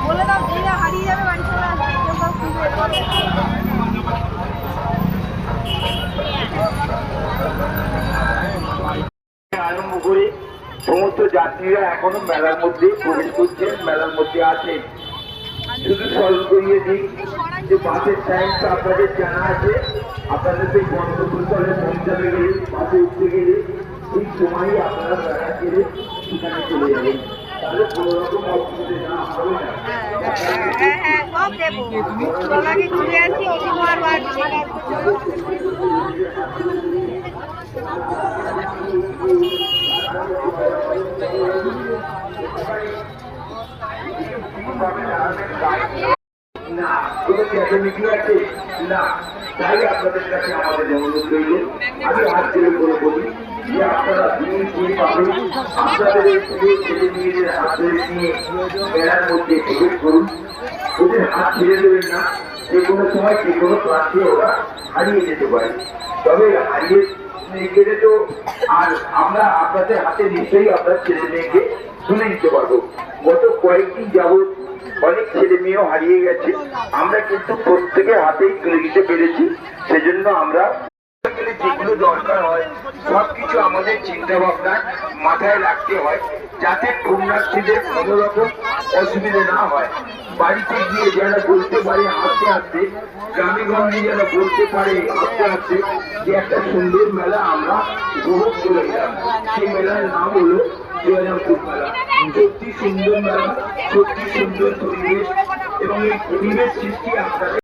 বলে দাও যে হারিয়ে যাবে বাড়ি চলে আসবে আরম্ভ করে সমস্ত যাত্রীরা এখনো মেলার মধ্যে প্রবেশ করছেন, মেলার মধ্যে আছেন। শুধু স্মরণ করিয়ে দিই যে বাসের টাইমটা আপনাদের জানা আছে। আপনাদের সেই গন্তব্যস্থলে পৌঁছাতে গেলে, বাসে উঠতে গেলে ঠিক সময়ই আপনারা মেলা গেলে সেখানে চলে যাবেন। তাহলে কোনো রকম অসুবিধা না হবে না। ঘুরে আসি না কোনো ক্যাটামিটি আছে না, তাই আপনাদের কাছে আমাদের অনুরোধ রইল, আমি হাত ছেড়ে করে বলি যে আপনারা দিন দিন পাবেন আপনাদের ছেলে মেয়েদের হাত ধরে নিয়ে মেলার মধ্যে প্রবেশ করুন। ওদের হাত ছেড়ে দেবেন না, যে কোনো সময় যে কোনো প্রান্তে ওরা হারিয়ে যেতে পারে। তবে হারিয়ে গেলে তো আর আমরা আপনাদের হাতে নিশ্চয়ই আপনার ছেলে মেয়েকে তুলে দিতে পারবো। গত কয়েকদিন যাবৎ অনেক ছেলে মেয়েও হারিয়ে গেছে, আমরা কিন্তু প্রত্যেকের হাতেই তুলে দিতে পেরেছি। সেজন্য আমরা যেগুলো দরকার হয় সবকিছু আমাদের চিন্তা ভাবনা মাথায় রাখতে হয়, যাতে পুণ্যার্থীদের কোনো রকম অসুবিধা না হয়। বাড়িতে গিয়ে যারা বলতে পারে হাঁটতে হাঁটতে, গ্রামে গঞ্জে যারা বলতে পারে হাঁটতে হাঁটতে যে একটা সুন্দর মেলা আমরা উপভোগ করে গেলাম, সেই মেলার নাম হলো জয়রামপুর মেলা। সত্যি সুন্দর মেলা, সত্যি সুন্দর পরিবেশ, এবং এই পরিবেশ সৃষ্টি আপনাদের